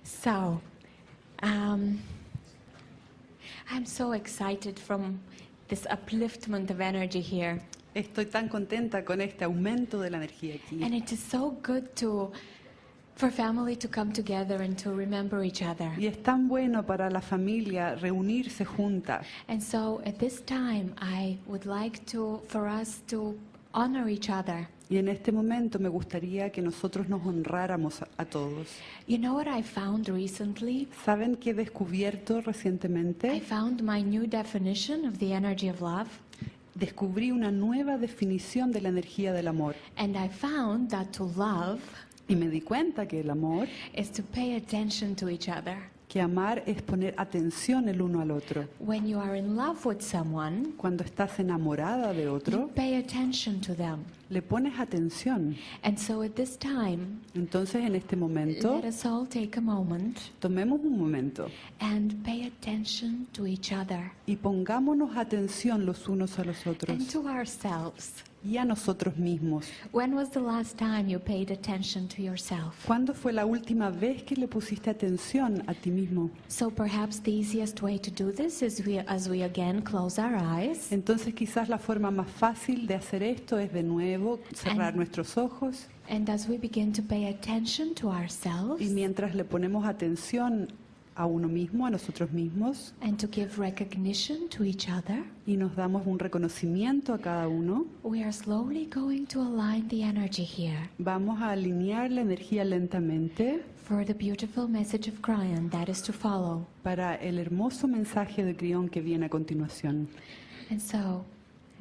So, um, I'm so excited from this upliftment of energy here. Estoy tan contenta con este aumento de la energía aquí. And it is so good for family to come together and to remember each other. Y es tan bueno para la familia reunirse junta. And so at this time, I would like for us to honor each other. Y en este momento me gustaría que nosotros nos honráramos a todos. You know what I found recently? ¿Saben qué he descubierto I recientemente? found my new definition of the energy of love. Descubrí una nueva definición de la energía del amor. And I found that to love Y me di cuenta que el amor, is to pay attention to each other. que amar es poner atención el uno al otro. When you are in love with someone, Cuando estás enamorada de you otro, pay attention to them. le pones atención. And so at this time, Entonces en este momento, let us all take a moment tomemos un momento and pay attention to each other y pongámonos atención los unos a los and otros to ourselves. y a nosotros mismos. When was the last time you paid attention to yourself? ¿Cuándo fue la última vez que le pusiste atención a ti mismo? So perhaps the easiest way to do this is as we again close our eyes Entonces quizás la forma más fácil de hacer esto es de nuevo cerrar And- nuestros ojos and as we begin to pay attention to ourselves y mientras le ponemos atención a uno mismo, a nosotros mismos, and to give recognition to each other, y nos damos un reconocimiento a cada uno, we are slowly going to align the energy here vamos a alinear la energía lentamente for the beautiful message of Kryon that is to follow. para el hermoso mensaje de Kryon que viene a continuación. And so,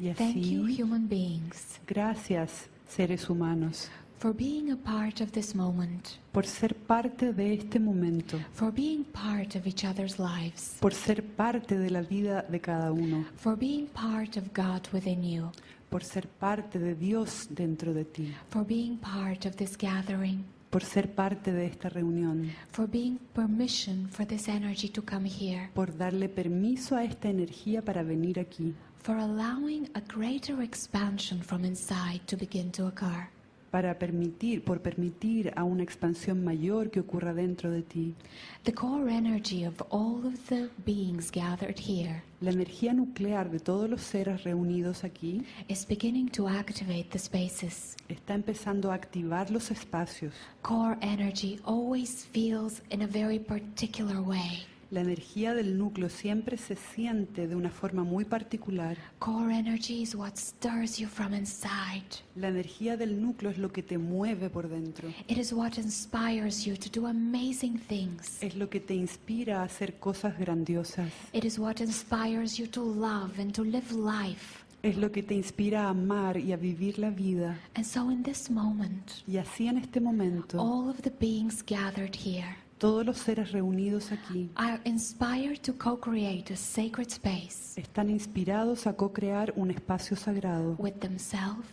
Y thank you, así, human beings, gracias, seres humanos, for being a part of this moment, por ser parte de este momento, for being part of each other's lives, por ser parte de la vida de cada uno, for being part of God within you, por ser parte de Dios dentro de ti, for being part of this gathering, por ser parte de esta reunión, for being permission for this energy to come here, por darle permiso a esta energía para venir aquí, for allowing a greater expansion from inside to begin to occur. por permitir a una expansión mayor que ocurra dentro de ti. The core energy of all of the beings gathered here La energía nuclear de todos los seres reunidos aquí is beginning to activate the spaces. está empezando a activar los espacios. Core energy always feels in a very particular way. La energía del núcleo siempre se siente de una forma muy particular. Core energy is what stirs you from inside. La energía del núcleo es lo que te mueve por dentro. It is what inspires you to do amazing things. Es lo que te inspira a hacer cosas grandiosas. It is what inspires you to love and to live life. Es lo que te inspira a amar y a vivir la vida. And so in this moment, Y así en este momento, all of the beings gathered here todos los seres reunidos aquí are inspired to co-create a sacred space están inspirados a co-crear un espacio sagrado with themselves,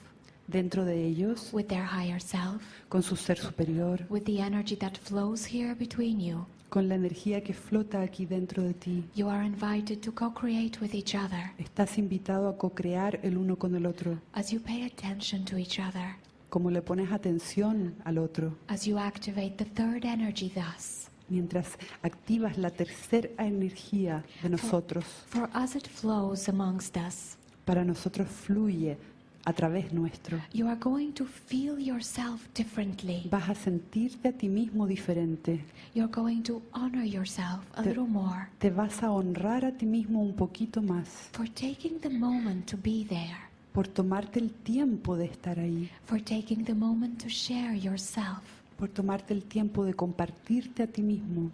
dentro de ellos, with their higher self, con su ser superior, with the energy that flows here between you. con la energía que flota aquí dentro de ti. You are invited to co-create with each other Estás invitado a co-crear el uno con el otro, as you pay attention to each other, como le pones atención al otro, as you activate the third energy thus. mientras activas la tercera energía de nosotros. For us it flows amongst us. Para nosotros fluye a través nuestro. You are going to feel yourself differently. Vas a sentirte a ti mismo diferente. You're going to honor yourself a little more Te vas a honrar a ti mismo un poquito más for taking the moment to be there, por tomarte el tiempo de estar ahí, for taking the moment to share yourself. por tomarte el tiempo de compartirte a ti mismo.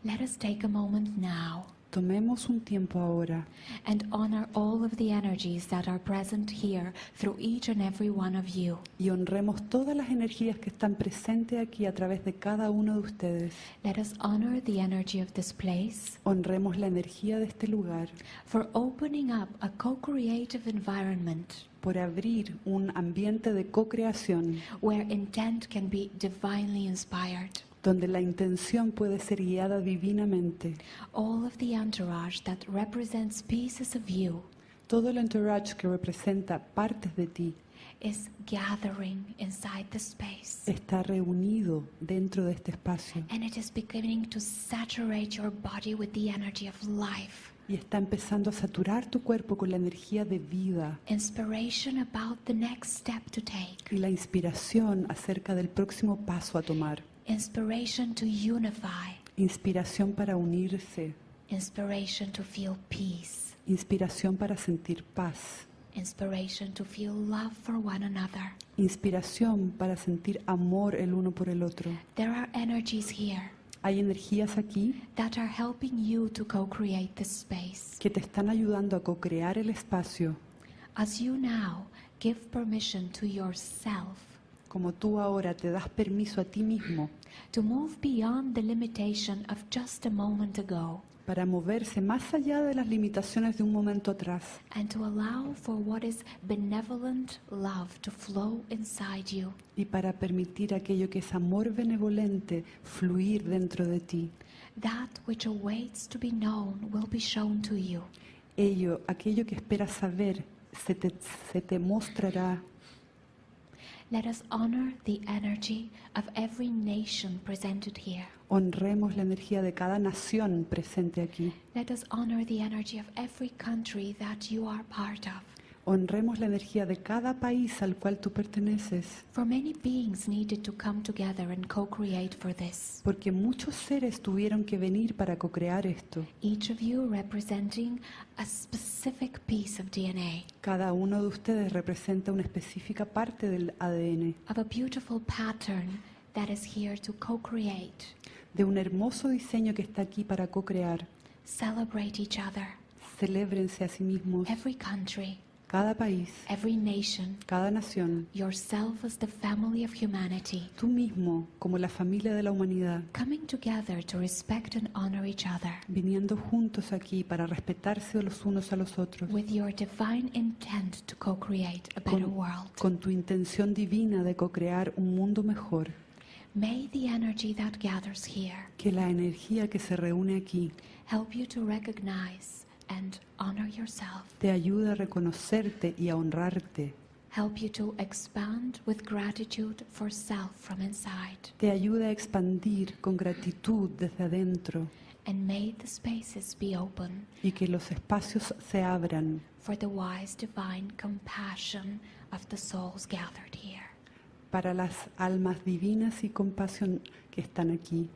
Let us take a moment now Tomemos un tiempo ahora and honor all of the energies that are present here through each and every one of you. y honremos todas las energías que están presentes aquí a través de cada uno de ustedes. Let us honor the energy of this place Honremos la energía de este lugar for opening up a co-creative environment por abrir un ambiente de co-creación where intent can be divinely inspired. donde la intención puede ser guiada divinamente. All of the entourage that represents pieces of you Todo el entourage que representa partes de ti is gathering inside the space. está reunido dentro de este espacio And it is beginning to saturate your body with the energy of life. y está empezando a saturar tu cuerpo con la energía de vida Inspiration about the next step to take. y la inspiración acerca del próximo paso a tomar. Inspiration to unify. Inspiración para unirse, Inspiration to feel peace. inspiración para sentir paz, Inspiration to feel love for one another. inspiración para sentir amor el uno por el otro. There are energies here Hay energías aquí that are helping you to co-create this space. que te están ayudando a co-crear el espacio, As you now give permission to yourself como tú ahora te das permiso a ti mismo to move beyond the limitation of just a moment ago para moverse más allá de las limitaciones de un momento atrás and to allow for what is benevolent love to flow inside you. y para permitir aquello que es amor benevolente fluir dentro de ti. That which awaits to be known will be shown to you. Aquello que esperas saber se te mostrará. Let us honor the energy of every nation presented here. Honremos la energía de cada nación presente aquí. Let us honor the energy of every country that you are part of. Honremos la energía de cada país al cual tú perteneces, For many beings needed to come together and co-create for this. porque muchos seres tuvieron que venir para co-crear esto. Each of you representing a specific piece of DNA, Cada uno de ustedes representa una específica parte del ADN, of a beautiful pattern that is here to co-create. de un hermoso diseño que está aquí para co-crear. Celebrate each other. Celébrense a sí mismos, Every country, cada país, every nation, cada nación, yourself as the family of humanity, tú mismo como la familia de la humanidad, coming together to respect and honor each other viniendo juntos aquí para respetarse los unos a los otros, with your divine intent to co-create a better world. con tu intención divina de co-crear un mundo mejor. May the energy that gathers here Que la energía que se reúne aquí help you to recognize and honor yourself. te ayude a reconocerte y a honrarte. Help you to expand with gratitude for self from inside. Te ayude a expandir con gratitud desde adentro And may the spaces be open y que los espacios se abran for the wise divine compassion of the souls gathered here. para las almas divinas y compasión que están aquí.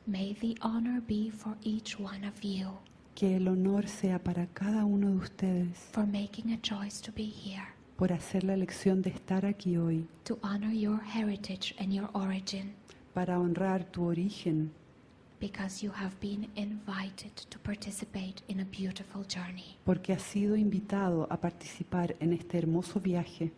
May the honor be for each one of you Que el honor sea para cada uno de ustedes for making a choice to be here, por hacer la elección de estar aquí hoy, to honor your heritage and your origin, para honrar tu origen, because you have been invited to participate in a beautiful journey. porque has sido invitado a participar en este hermoso viaje.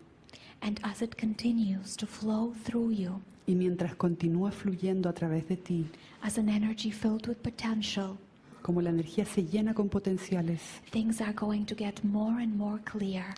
And as it continues to flow through you, Y mientras continúa fluyendo a través de ti, as an energy filled with potential, como la energía se llena con potenciales, things are going to get more and more clear,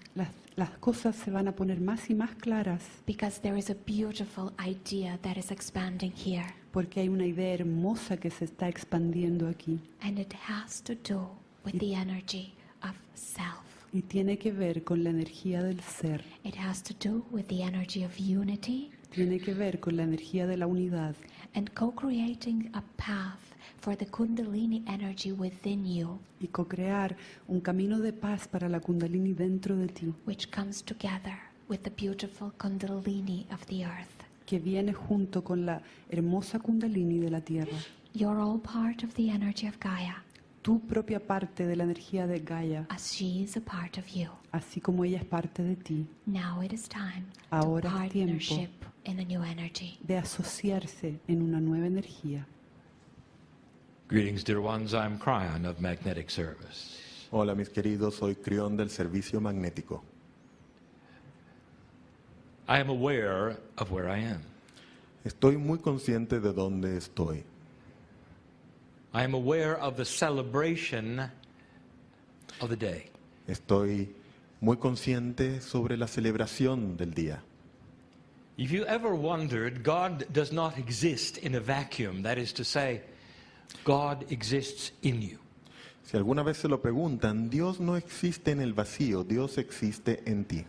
las cosas se van a poner más y más claras, because there is a beautiful idea that is expanding here, porque hay una idea hermosa que se está expandiendo aquí. and it has to do with the energy of self. Y tiene que ver con la energía del ser, It has to do with the energy of unity tiene que ver con la energía de la unidad and co-creating a path for the Kundalini energy within you, y co-crear un camino de paz para la Kundalini dentro de ti, which comes together with the beautiful Kundalini of the earth. que viene junto con la hermosa Kundalini de la tierra. You're all part of the energy of Gaia, Tu propia parte de la energía de Gaia, as she is a part of you. así como ella es parte de ti, Now it is time to Ahora es tiempo partnership in a new energy. de asociarse en una nueva energía. Greetings, dear ones. I'm Kryon of Magnetic Service. Hola mis queridos, soy Kryon del Servicio Magnético. I am aware of where I am. Estoy muy consciente de dónde estoy. I am aware of the celebration of the day. Estoy muy consciente sobre la celebración del día. If you ever wondered, God does not exist in a vacuum. That is to say, God exists in you. Si alguna vez se lo preguntan, Dios no existe en el vacío, Dios existe en ti.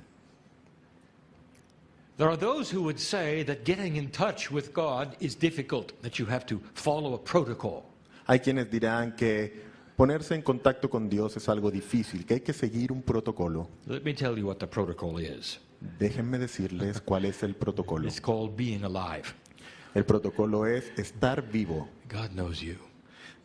There are those who would say that getting in touch with God is difficult, that you have to follow a protocol. Hay quienes dirán que ponerse en contacto con Dios es algo difícil, que hay que seguir un protocolo. Let me tell you what the protocol is. Déjenme decirles cuál es el protocolo. It's called being alive. El protocolo es estar vivo. God knows you.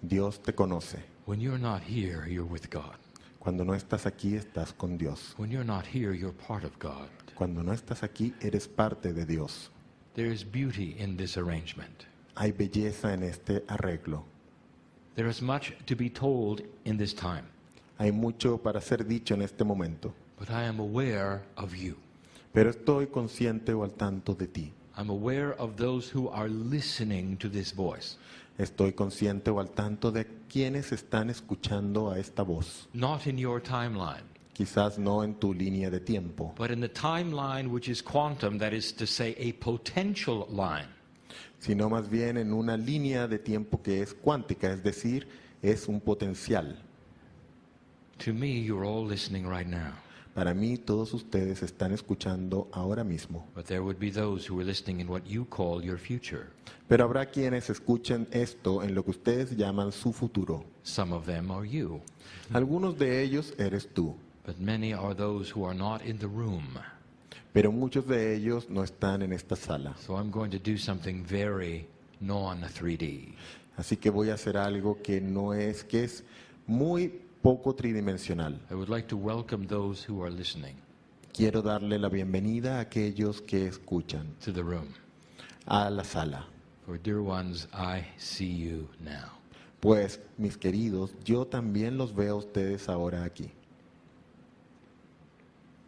Dios te conoce. When you're not here, you're with God. Cuando no estás aquí, estás con Dios. When you're not here, you're part of God. Cuando no estás aquí, eres parte de Dios. There is beauty in this arrangement. Hay belleza en este arreglo. There is much to be told in this time, Hay mucho para ser dicho en este momento. but I am aware of you. Pero estoy consciente o al tanto de ti. I'm aware of those who are listening to this voice. Estoy consciente o al tanto de quienes están escuchando a esta voz. Not in your timeline, Quizás no en tu línea de tiempo, but in the timeline which is quantum, that is to say, a potential line. sino más bien en una línea de tiempo que es cuántica, es decir, es un potencial. To me, you're all listening right now, Para mí, todos ustedes están escuchando ahora mismo. but there would be those who are listening in what you call your future. Pero habrá quienes escuchen esto en lo que ustedes llaman su futuro. Some of them are you, Algunos de ellos eres tú, but many are those who are not in the room. pero muchos de ellos no están en esta sala. So I'm going to do something very non-3D. Así que voy a hacer algo que es muy poco tridimensional. I would like to welcome those who are listening Quiero darle la bienvenida a aquellos que escuchan to the room. a la sala. For dear ones, I see you now. Pues, mis queridos, yo también los veo a ustedes ahora aquí.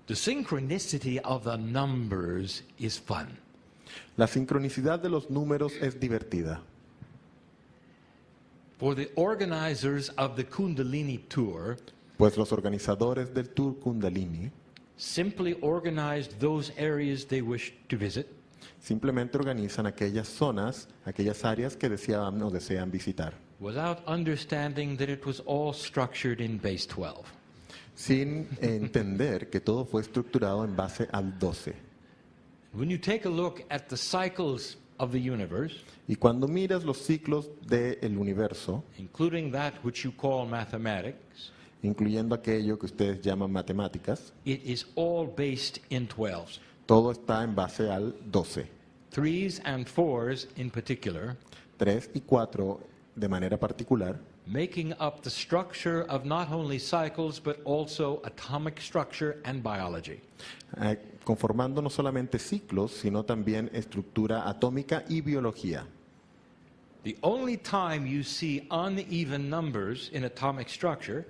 The synchronicity of the numbers is fun. La sincronicidad de los números es divertida. For the organizers of the Kundalini tour, Pues los organizadores del Tour Kundalini simply organized those areas they wish to visit, simplemente organizan aquellas zonas, aquellas áreas que desean o desean visitar, without understanding that it was all structured in base 12. sin entender que todo fue estructurado en base al 12. When you take a look at the cycles of the universe, Y cuando miras los ciclos del universo, including that which you call mathematics, incluyendo aquello que ustedes llaman matemáticas, it is all based in 12s. todo está en base al 12. 3s and 4s in particular, 3 y 4 de manera particular, making up the structure of not only cycles but also atomic structure and biology. conformando no solamente ciclos, sino también estructura atómica y biología. The only time you see uneven numbers in atomic structure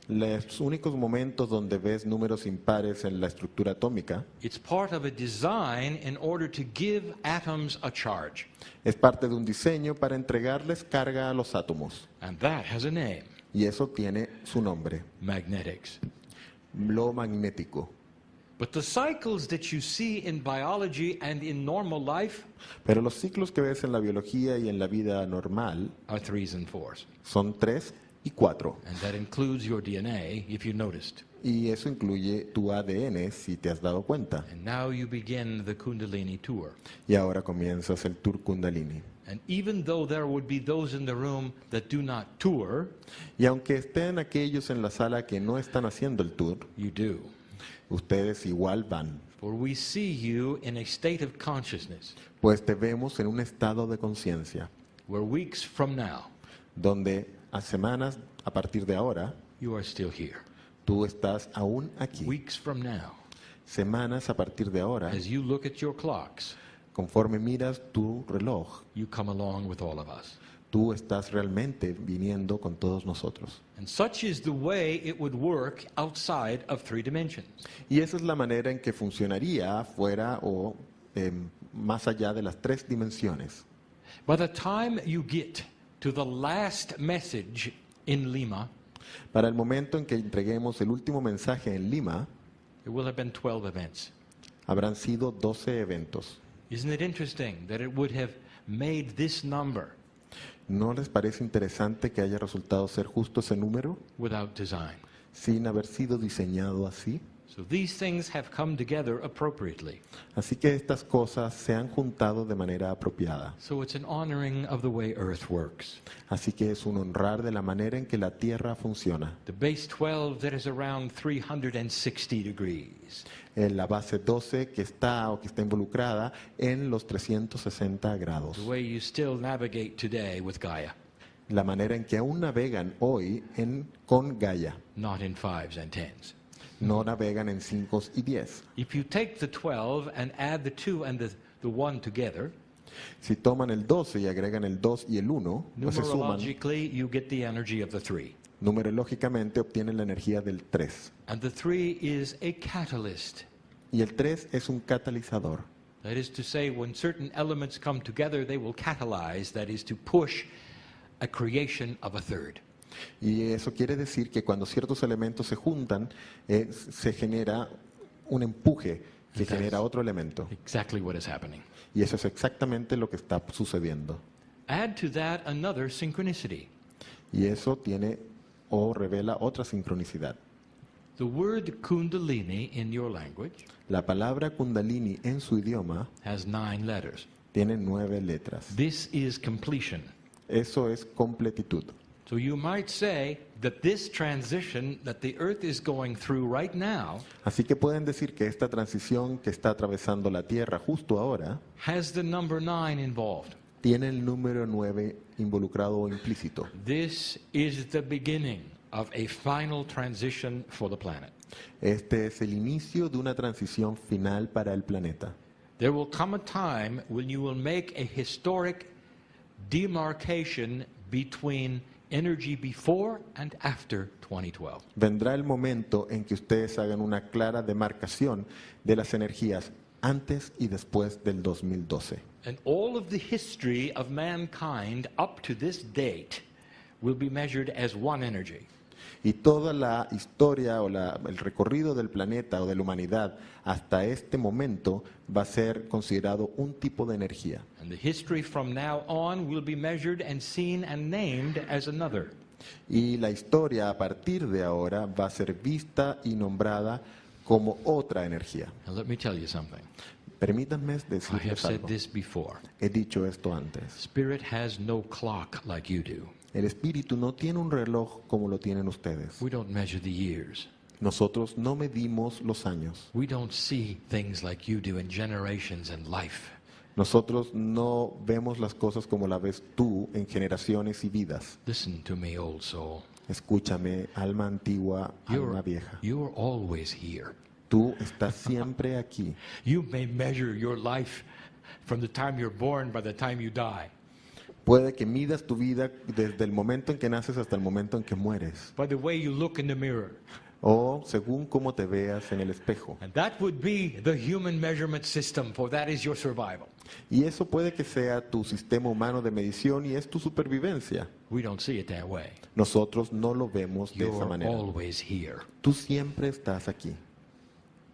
Los únicos momentos donde ves números impares en la estructura atómica it's part of a design in order to give atoms a charge. es parte de un diseño para entregarles carga a los átomos. And that has a name, Y eso tiene su nombre, magnetics. lo magnético. But the cycles that you see in biology and in normal life Pero los ciclos que ves en la biología y en la vida normal are 3s and 4s. son 3 y 4. And that includes your DNA, if you noticed. Y eso incluye tu ADN, si te has dado cuenta. And now you begin the Kundalini tour. Y ahora comienzas el Tour Kundalini. And even though there would be those in the room that do not tour, Y aunque estén aquellos en la sala que no están haciendo el tour, you do. ustedes igual van. For we see you in a state of consciousness Pues te vemos en un estado de conciencia, where weeks from now, donde a semanas a partir de ahora, you are still here. tú estás aún aquí. Weeks from now, Semanas a partir de ahora, as you look at your clocks, conforme miras tu reloj, you come along with all of us. tú estás realmente viniendo con todos nosotros. And such is the way it would work outside of 3 dimensions. Y esa es la manera en que funcionaría fuera o más allá de las 3 dimensiones. By the time you get to the last message in Lima, Para el momento en que entreguemos el último mensaje en Lima, there will have been 12 events. habrán sido 12 eventos. Isn't it interesting that it would have made this number ¿No les parece interesante que haya resultado ser justo ese número without design. sin haber sido diseñado así? So these things have come together appropriately. Así que estas cosas se han juntado de manera apropiada. So it's an honoring of the way Earth works. Así que es un honrar de la manera en que la Tierra funciona. The base 12 that is around 360 degrees. En la base 12 que está involucrada en los 360 grados. The way you still navigate today with Gaia, La manera en que aún navegan hoy con Gaia. not in 5s and 10s. No navegan en 5 y 10. If you take the 12 and add the 2 and the 1 together, Si toman el 12 y agregan el 2 y el 1, pues se suman, numerologically you get the energy of the 3. numerológicamente obtienen la energía del 3. And the 3 is a catalyst. Y el 3 es un catalizador. That is to say, when certain elements come together, they will catalyze, that is to push a creation of a third. Y eso quiere decir que cuando ciertos elementos se juntan, se genera un empuje que Exacto. genera otro elemento. Exactly what is happening. Y eso es exactamente lo que está sucediendo. Add to that another synchronicity. Y eso tiene o revela otra sincronicidad. The word kundalini in your language La palabra kundalini en su idioma has 9 letters. tiene 9 letras. This is completion. Eso es completitud. So you might say that this transition that the earth is going through right now Así que pueden decir que esta transición que está atravesando la Tierra justo ahora has the number 9 involved. tiene el número 9 involucrado o implícito. This is the beginning of a final transition for the planet. Este es el inicio de una transición final para el planeta. There will come a time when you will make a historic demarcation between energy before and after 2012. Vendrá el momento en que ustedes hagan una clara demarcación de las energías antes y después del 2012. And all of the history of mankind up to this date will be measured as one energy. Y toda la historia o el recorrido del planeta o de la humanidad hasta este momento va a ser considerado un tipo de energía. And the history from now on will be measured and seen and named as another. Y la historia a partir de ahora va a ser vista y nombrada como otra energía. Now let me tell you something. Permítanme I have decirles said algo. this before. He dicho esto antes. Spirit has no clock like you do. El espíritu no tiene un reloj como lo tienen ustedes. We don't measure the years. Nosotros no medimos los años. We don't see things like you do in generations and life. Nosotros no vemos las cosas como la ves tú en generaciones y vidas. Listen to me, old soul. Escúchame, alma antigua, alma vieja. You're always here. Tú estás siempre aquí. You may measure your life from the time you're born by the time you die. Puede que midas tu vida desde el momento en que naces hasta el momento en que mueres. By the way you look in the mirror. O según cómo te veas en el espejo. And that would be the human measurement system, for that is your survival. Y eso puede que sea tu sistema humano de medición y es tu supervivencia. We don't see it that way. Nosotros no lo vemos de esa You're manera. always here. Tú siempre estás aquí.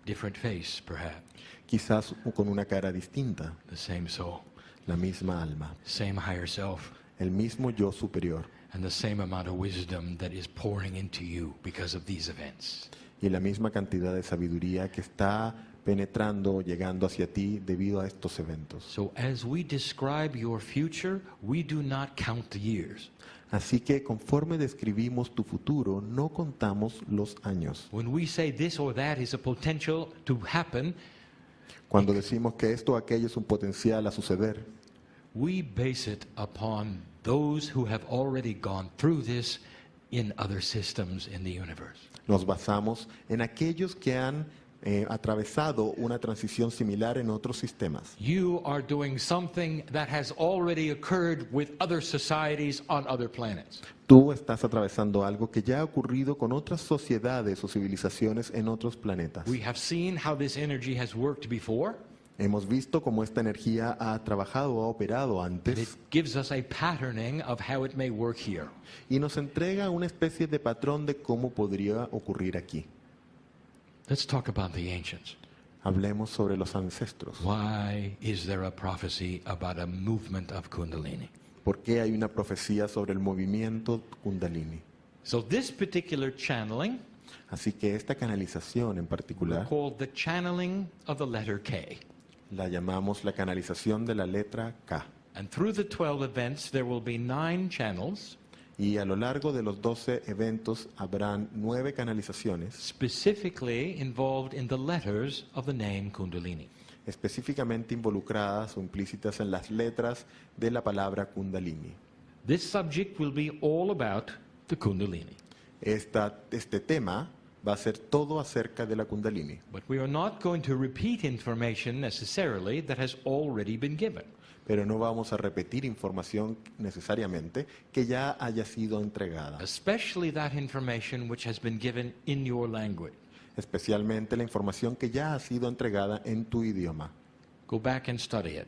Different face, perhaps. Quizás con una cara distinta, The same soul. la misma alma, Same higher self. el mismo yo superior And the same amount of wisdom that is pouring into you because of these events. y la misma cantidad de sabiduría que está penetrando, llegando hacia ti debido a estos eventos. So as we describe your future, we do not count the years. Así que conforme describimos tu futuro, no contamos los años. When we say this or that is a potential to happen, Cuando decimos que esto o aquello es un potencial a suceder, we base it upon those who have already gone through this in other systems in the universe. nos basamos en aquellos que han atravesado una transición similar en otros sistemas. You are doing something that has already occurred with other societies on other planets. Tú estás atravesando algo que ya ha ocurrido con otras sociedades o civilizaciones en otros planetas. We have seen how this energy has worked before. Hemos visto cómo esta energía ha trabajado o ha operado And it antes gives us a patterning of how it may work here. y nos entrega una especie de patrón de cómo podría ocurrir aquí. Let's talk about the ancients. Hablemos sobre los ancestros. Why is there a prophecy about a movement of Kundalini? ¿Por qué hay una profecía sobre el movimiento Kundalini? So this particular channeling, Así que esta canalización en we particular called the channeling of the letter K. la llamamos la canalización de la letra K. And through the 12 events, there will be 9 channels Y a lo largo de los 12 eventos habrán 9 canalizaciones specifically involved in the letters of the name Kundalini. específicamente involucradas o implícitas en las letras de la palabra Kundalini. This subject will be all about the Kundalini. Este tema va a ser todo acerca de la Kundalini. But we are not going to repeat information necessarily that has already been given. Pero no vamos a repetir información necesariamente que ya haya sido entregada, Especially that information which has been given in your language. especialmente la información que ya ha sido entregada en tu idioma. Go back and study it.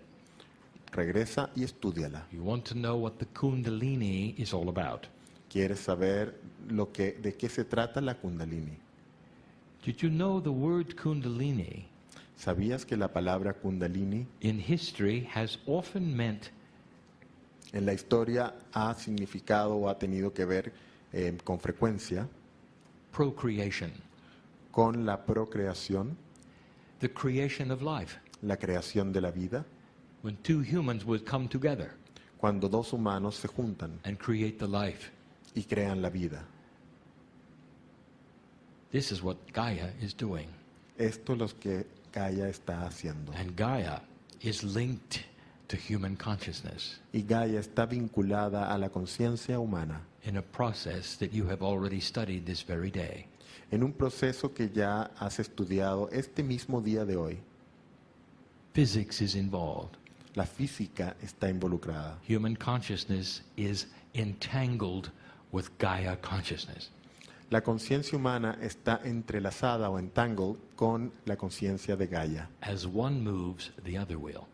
Regresa y estúdiala. You want to know what the Kundalini is all about. ¿Quieres saber de qué se trata la Kundalini? Did you know the word Kundalini ¿Sabías que la palabra Kundalini in history has often meant en la historia ha significado o ha tenido que ver con frecuencia procreation, con la procreación, the creation of life? la creación de la vida? When two humans would come together Cuando dos humanos se juntan and create the life. y crean la vida. This is what Gaia is doing. Esto es lo que Gaia está haciendo. And Gaia is linked to human consciousness Y Gaia está vinculada a la conciencia humana in a process that you have already studied this very day. en un proceso que ya has estudiado este mismo día de hoy. Physics is involved. La física está involucrada. Human consciousness is entangled with Gaia consciousness. La conciencia humana está entrelazada o entangled con la conciencia de Gaia. As one moves, the other will.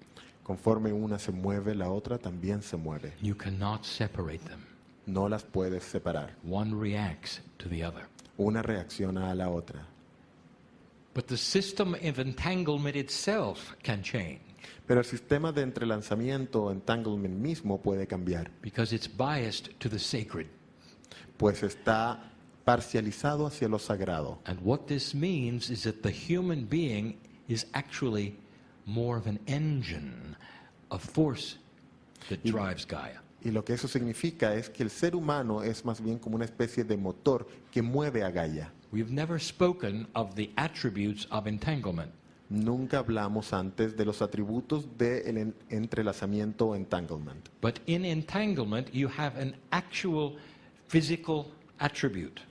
Conforme una se mueve, la otra también se mueve. You cannot separate them. No las puedes separar. One reacts to the other. Una reacciona a la otra. But the system of entanglement itself can change Pero el sistema de entrelazamiento o entanglement mismo puede cambiar, because it's biased to the sacred. pues está parcializado hacia lo sagrado. And what this means is that the human being is actually more of an engine, a force that drives Gaia. Y lo que eso significa es que el ser humano es más bien como una especie de motor que mueve a Gaia. We've never spoken of the attributes of entanglement. Nunca hablamos antes de los atributos del entrelazamiento o entanglement. But in entanglement, you have an actual physical attribute.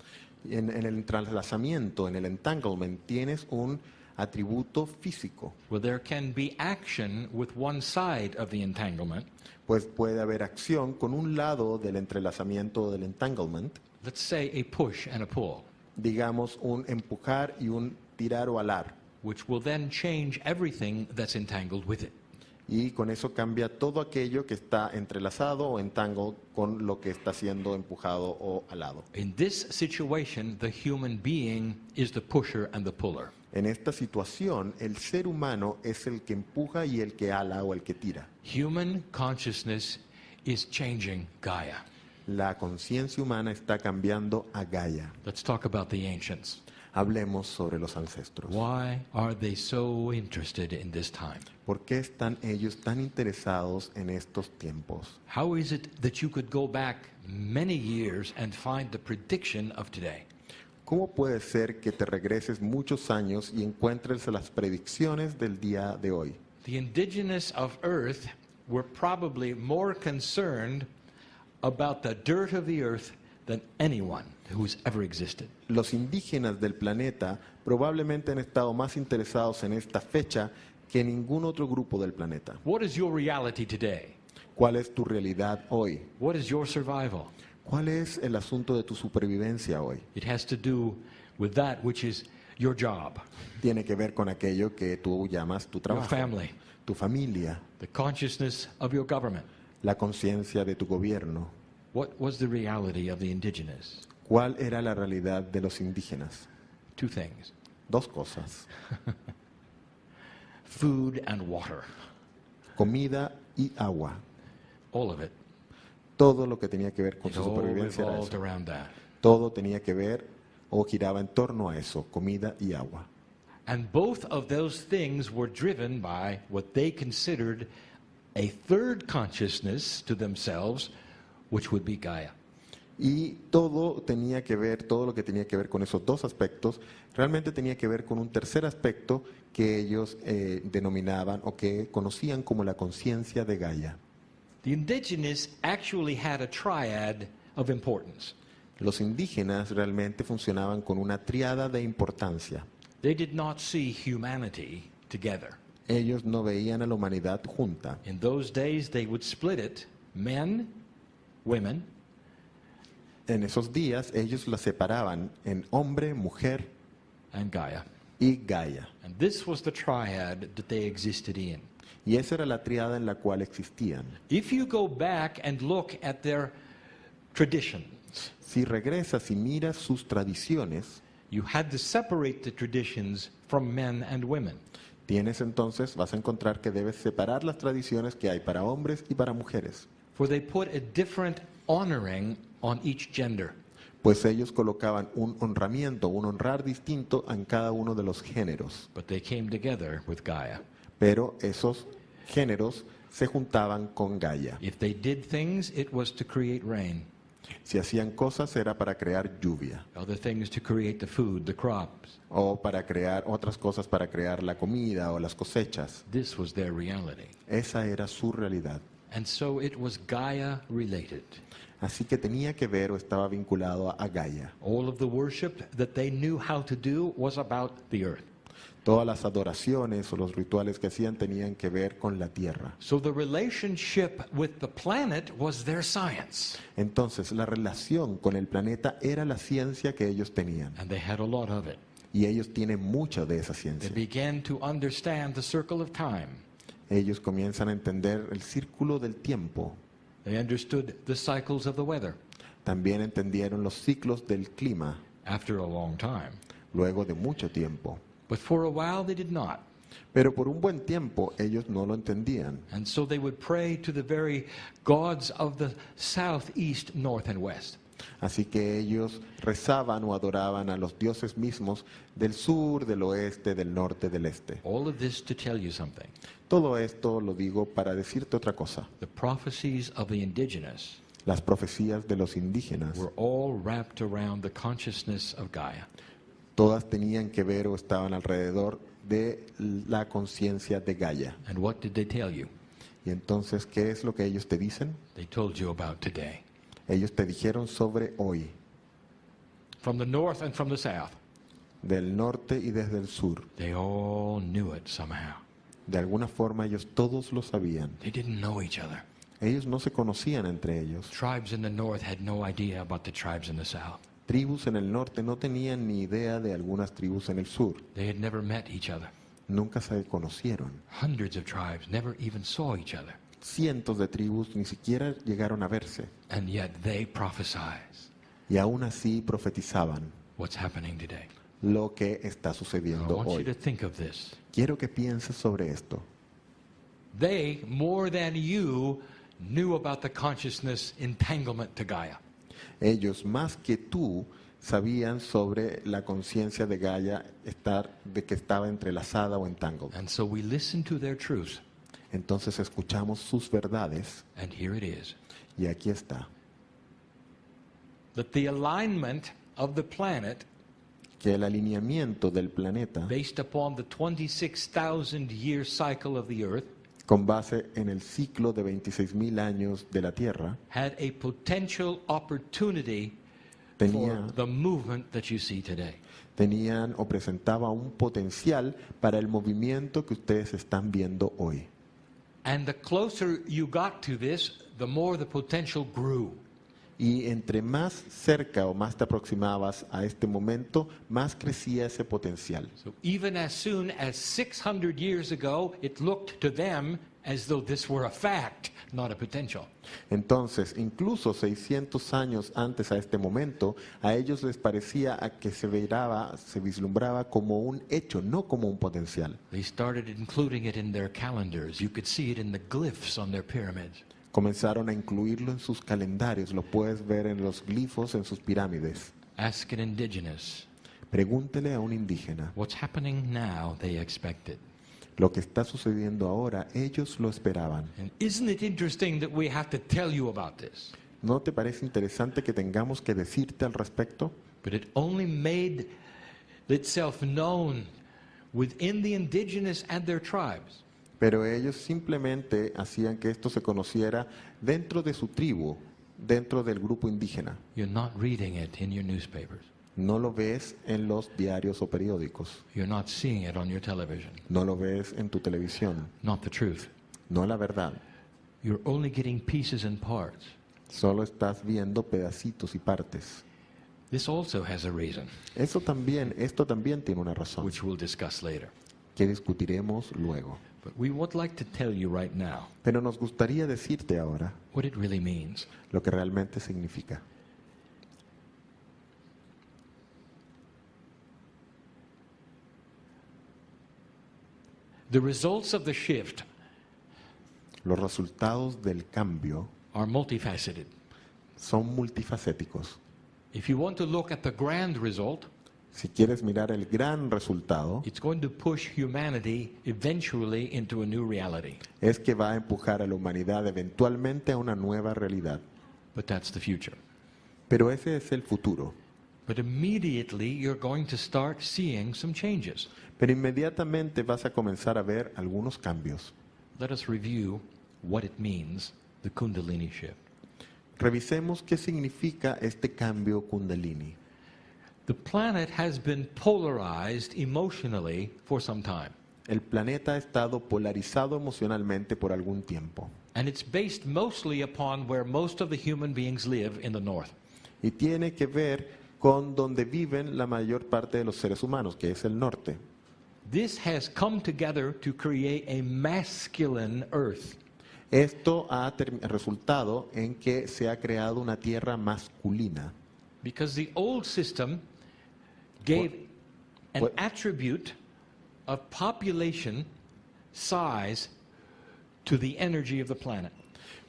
En el entrelazamiento, en el entanglement, tienes un atributo físico. Where there can be action with one side of the entanglement. Pues puede haber acción con un lado del entrelazamiento o del entanglement, Let's say a push and a pull, digamos un empujar y un tirar o alar. which will then change everything that's entangled with it. Y con eso cambia todo aquello que está entrelazado o entangled con lo que está siendo empujado o alado. In this situation, the human being is the pusher and the puller. En esta situación, el ser humano es el que empuja y el que ala o el que tira. Human consciousness is changing Gaia. La conciencia humana está cambiando a Gaia. Let's talk about the ancients. Hablemos sobre los ancestros. Why are they so interested in this time? ¿Por qué están ellos tan interesados en estos tiempos? How is it that you could go back many years and find the prediction of today? ¿Cómo puede ser que te regreses muchos años y encuentres las predicciones del día de hoy? The indigenous of Earth were probably more concerned about the dirt of the earth than anyone who's ever existed. Los indígenas del planeta probablemente han estado más interesados en esta fecha que ningún otro grupo del planeta. What is your reality today? ¿Cuál es tu realidad hoy? What is your survival? ¿Cuál es el asunto de tu supervivencia hoy? It has to do with that which is your job, Tiene que ver con aquello que tú llamas tu your trabajo, family, tu familia, the consciousness of your government. la conciencia de tu gobierno. What was the reality of the indigenous? ¿Cuál era la realidad de los indígenas? Two things: Dos cosas: food and water. comida y agua. All of it. Todo lo que tenía que ver con It su all supervivencia era revolved eso. around that. Todo tenía que ver o giraba en torno a eso, comida y agua. And both of those things were driven by what they considered a third consciousness to themselves, which would be Gaia. Y todo lo que tenía que ver con esos dos aspectos, realmente tenía que ver con un tercer aspecto que ellos denominaban o que conocían como la conciencia de Gaia. The indigenous actually had a triad of importance. Los indígenas realmente funcionaban con una triada de importancia. They did not see humanity together. Ellos no veían a la humanidad junta. In those days, they would split it, men, women, En esos días ellos la separaban en hombre, mujer and Gaia. y Gaia. And this was the triad that they existed in. Y esa era la triada en la cual existían. If you go back and look at their traditions, Si regresas y miras sus tradiciones, you had to separate the traditions from men and women. vas a encontrar que debes separar las tradiciones que hay para hombres y para mujeres. For they put a different honoring on each gender. Pues ellos colocaban un honramiento, un honrar distinto en cada uno de los géneros. But they came together with Gaia. Pero esos géneros se juntaban con Gaia. If they did things, it was to create rain. Si hacían cosas era para crear lluvia Other things to create the food, the crops. o para crear otras cosas para crear la comida o las cosechas. This was their reality. Esa era su realidad. And so it was Gaia related. Así que tenía que ver o estaba vinculado a Gaia. All of the worship that they knew how to do was about the earth. Todas las adoraciones o los rituales que hacían tenían que ver con la tierra. So the relationship with the planet was their science. Entonces, la relación con el planeta era la ciencia que ellos tenían. And they had a lot of it. Y ellos tienen mucha de esa They ciencia. began to understand the circle of time. Ellos comienzan a entender el círculo del tiempo. They understood the cycles of the weather También entendieron los ciclos del clima after a long time. luego de mucho tiempo. But for a while they did not. Pero por un buen tiempo ellos no lo entendían. And so they would pray to the very gods of the south, east, north, and west. Así que ellos rezaban o adoraban a los dioses mismos del sur, del oeste, del norte, del este. All of this to tell you something. Todo esto lo digo para decirte otra cosa. The prophecies of the indigenous Las profecías de los indígenas, were all wrapped around the consciousness of Gaia. todas tenían que ver o estaban alrededor de la conciencia de Gaia. And what did they tell you? Y entonces, ¿qué es lo que ellos te dicen? They told you about today. Ellos te dijeron sobre hoy, From the north and from the south, del norte y desde el sur. they all knew it somehow. De alguna forma ellos todos lo sabían. They didn't know each other. Ellos no se conocían entre ellos. Tribes in the north had no idea about the tribes in the south. Tribus en el norte no tenían ni idea de algunas tribus en el sur. They had never met each other. Nunca se conocieron. Hundreds of tribes never even saw each other. Cientos de tribus ni siquiera llegaron a verse. And yet they prophesied Y aún así profetizaban what's happening today. lo que está I sucediendo want you hoy. to think of this. Quiero que pienses sobre esto. They, more than you, knew about the consciousness entanglement to Gaia. Ellos más que tú sabían sobre la conciencia de Gaia de que estaba entrelazada o entangled. And so we listen to their truth. Entonces escuchamos sus verdades And here it is. y aquí está. That the alignment of the planet, Que el alineamiento del planeta, based upon the 26,000 year cycle of the earth, con base en el ciclo de 26,000 años de la Tierra, had a potential opportunity tenía, for the movement that you see today. tenían o presentaba un potencial para el movimiento que ustedes están viendo hoy. And the closer you got to this, the more the potential grew. Y entre más cerca o más te aproximabas a este momento, más crecía ese potencial. So even as soon as 600 years ago, it looked to them as though this were a fact, not a potential. Entonces, incluso 600 años antes a este momento, a ellos les parecía a que se vislumbraba como un hecho, no como un potencial. They started including it in their calendars. You could see it in the glyphs on their pyramids. Comenzaron a incluirlo en sus calendarios, lo puedes ver en los glifos en sus pirámides. Ask an indigenous. Pregúntele a un indígena. What's happening now, they expected. Lo que está sucediendo ahora, ellos lo esperaban. And isn't it interesting that we have to tell you about this? ¿No te parece interesante que tengamos que decirte al respecto? But it only made itself known within the indigenous and their tribes. Pero ellos simplemente hacían que esto se conociera dentro de su tribu, dentro del grupo indígena. You're not reading it in your newspapers. No lo ves en los diarios o periódicos. You're not seeing it on your television. No lo ves en tu televisión. Not the truth. No la verdad. You're only getting pieces and parts. Solo estás viendo pedacitos y partes. This also has a reason, Esto también tiene una razón, which we'll discuss later. que discutiremos luego. But we would like to tell you right now Pero nos gustaría decirte ahora what it really means. lo que realmente significa. The results of the shift Los resultados del cambio are multifaceted. son multifacéticos. If you want to look at the grand result, Si quieres mirar el gran resultado, it's going to push humanity eventually into a new reality. es que va a empujar a la humanidad eventualmente a una nueva realidad. But that's the future. Pero ese es el futuro. But immediately you're going to start seeing some changes. Pero inmediatamente vas a comenzar a ver algunos cambios. Let us review what it means, the Kundalini shift. Revisemos qué significa este cambio Kundalini. The planet has been polarized emotionally for some time, El planeta ha estado polarizado emocionalmente por algún tiempo and it's based mostly upon where most of the human beings live in the north. y tiene que ver con donde viven la mayor parte de los seres humanos, que es el norte. This has come together to create a masculine earth. Esto ha resultado en que se ha creado una tierra masculina, Because the old system gave an What- attribute of population size to the energy of the planet.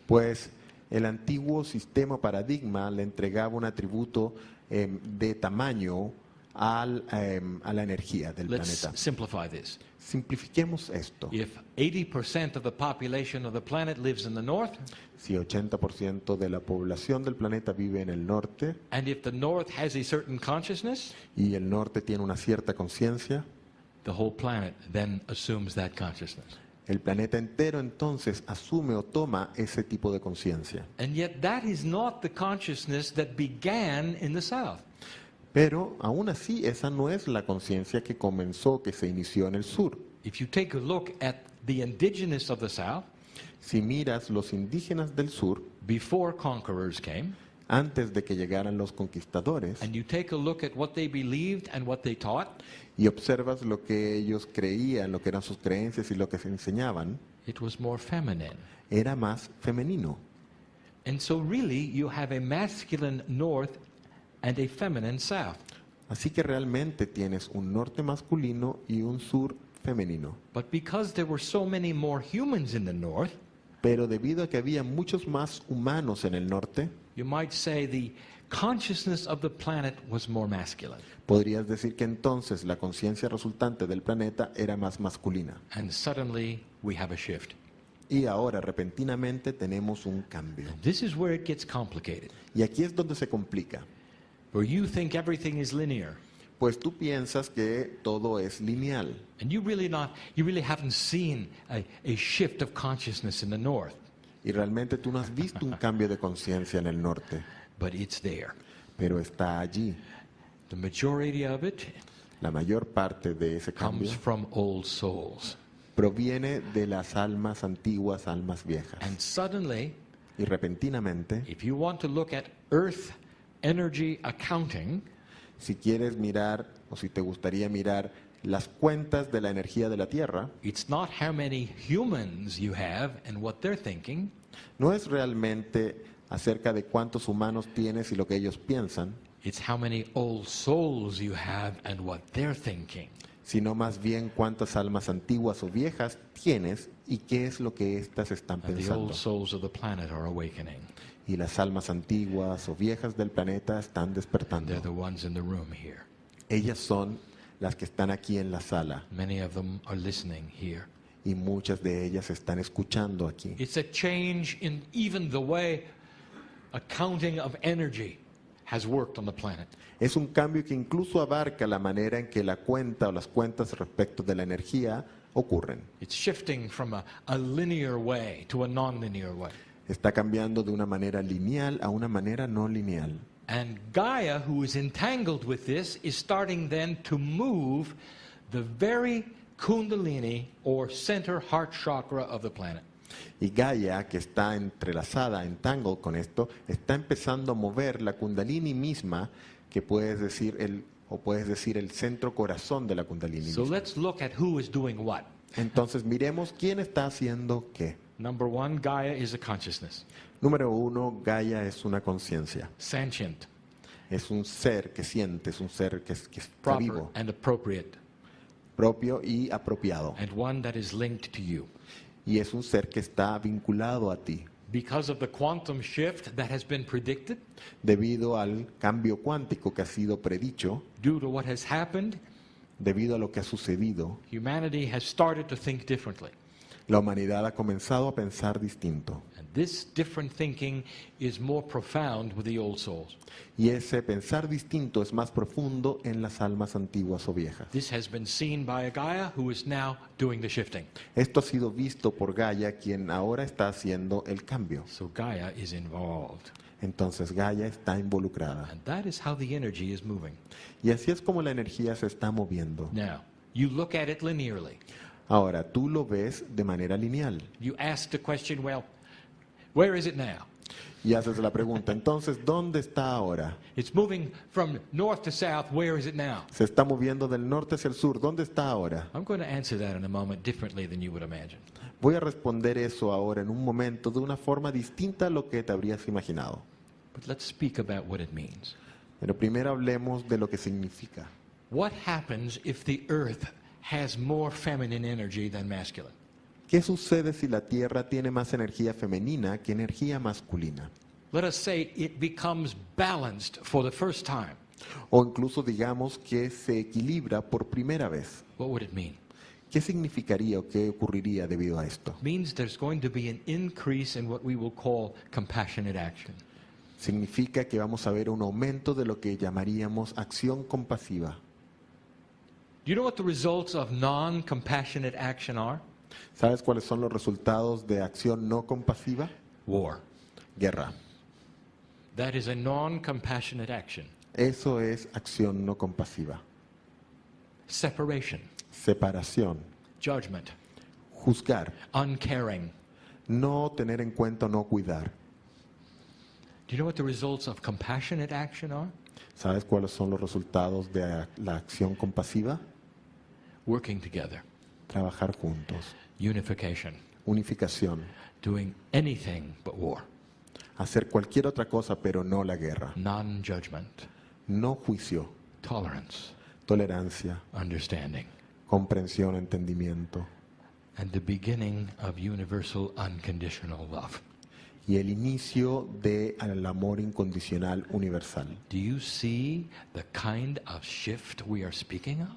pues el antiguo sistema paradigma le entregaba un atributo de tamaño a la energía del Let's planeta. simplify this. Simplifiquemos esto. If 80% of the population of the planet lives in the north, Si 80% de la población del planeta vive en el norte and if the north has a certain consciousness, y el norte tiene una cierta conciencia, the whole planet then assumes that consciousness. el planeta entero entonces asume o toma ese tipo de conciencia. And yet that is not the consciousness that began in the south. Pero aún así esa no es la conciencia que comenzó, que se inició en el sur. If you take a look at the indigenous of the south, Si miras los indígenas del sur, before conquerors came, antes de que llegaran los conquistadores, and you take a look at what they believed and what they taught, y observas lo que ellos creían, lo que eran sus creencias y lo que se enseñaban, it was more feminine. era más femenino. And so really you have a masculine north and a feminine south. Así que realmente tienes un norte masculino y un sur femenino. But because there were so many more humans in the north, Pero debido a que había muchos más humanos en el norte, you might say the consciousness of the planet was more masculine. podrías decir que entonces la conciencia resultante del planeta era más masculina. And suddenly we have a shift. Y ahora repentinamente tenemos un cambio. This is where it gets complicated. Y aquí es donde se complica. Where you think everything is linear. Pues tú piensas que todo es lineal. And you really haven't seen a shift of consciousness in the north. Y realmente tú no has visto un cambio de conciencia en el norte. But it's there. Pero está allí. The majority of it La mayor parte de ese cambio comes from old souls. proviene de las almas antiguas, almas viejas. And suddenly, Y repentinamente, if you want to look at earth energy accounting, si quieres mirar o si te gustaría mirar las cuentas de la energía de la Tierra, it's not how many humans you have and what they're thinking. no es realmente acerca de cuántos humanos tienes y lo que ellos piensan, It's how many old souls you have and what they're thinking. sino más bien cuántas almas antiguas o viejas tienes y qué es lo que éstas están And the pensando. old souls of the planet are awakening. Y las almas antiguas o viejas del planeta están And despertando. they're the ones in the room here. Ellas son las que están aquí en la sala Many of them are listening here. y muchas de ellas están escuchando aquí. It's a change in even the way accounting of energy has worked on the planet. Es un cambio que incluso abarca la manera en que la cuenta o las cuentas respecto de la energía ocurren. It's shifting from a linear way to a non-linear way. Está cambiando de una manera lineal a una manera no lineal. And Gaia, who is entangled with this, is starting then to move the very Kundalini or center heart chakra of the planet. Y Gaia, que está entrelazada, entangled con esto, está empezando a mover la Kundalini misma, que puedes decir el centro corazón de la Kundalini So misma. let's look at who is doing what. Entonces miremos quién está haciendo qué. Number one, Gaia is a consciousness, Número uno, Gaia es una conciencia. sentient, Es un ser que siente, es un ser que está proper, vivo, and appropriate, propio y apropiado. and one that is linked to you. Y es un ser que está vinculado a ti. Because of the quantum shift that has been predicted, Debido al cambio cuántico que ha sido predicho, due to what has happened, debido a lo que ha sucedido, humanity has started to think differently. la humanidad ha comenzado a pensar distinto. And this different thinking is more profound with the old souls. Y ese pensar distinto es más profundo en las almas antiguas o viejas. This has been seen by a Gaia who is now doing the shifting. Esto ha sido visto por Gaia, quien ahora está haciendo el cambio. So Gaia is involved. Entonces Gaia está involucrada. And that is how the energy is moving. Y así es como la energía se está moviendo. Now, you look at it linearly. Ahora, tú lo ves de manera lineal You ask the question, well, where is it now? y haces la pregunta, entonces, ¿dónde está ahora? It's moving from north to south. Where is it now? Se está moviendo del norte hacia el sur, ¿dónde está ahora? I'm going to answer that in a moment differently than you would imagine. Voy a responder eso ahora en un momento de una forma distinta a lo que te habrías imaginado. But let's speak about what it means. Pero primero hablemos de lo que significa. What happens if the earth has more feminine energy than masculine? ¿Qué sucede si la Tierra tiene más energía femenina que energía masculina? Let us say it becomes balanced for the first time. O incluso digamos que se equilibra por primera vez. What would it mean? ¿Qué significaría o qué ocurriría debido a esto? It means there's going to be an increase in what we will call compassionate action. Significa que vamos a ver un aumento de lo que llamaríamos acción compasiva. Do you know what the results of non-compassionate action are? ¿Sabes cuáles son los resultados de acción no compasiva? War. Guerra. That is a non-compassionate action. Eso es acción no compasiva. Separation, Separación. judgment, Juzgar. uncaring. No tener en cuenta o no cuidar. Do you know what the results of compassionate action are? ¿Sabes cuáles son los resultados de la acción compasiva? Working together, Trabajar juntos. unification, Unificación. doing anything but war, Hacer cualquier otra cosa, pero no la guerra. non-judgment, No juicio. tolerance, Tolerancia. understanding, Comprensión, entendimiento. and the beginning of universal unconditional love. Y el inicio del amor incondicional universal. Do you see the kind of shift we are speaking of?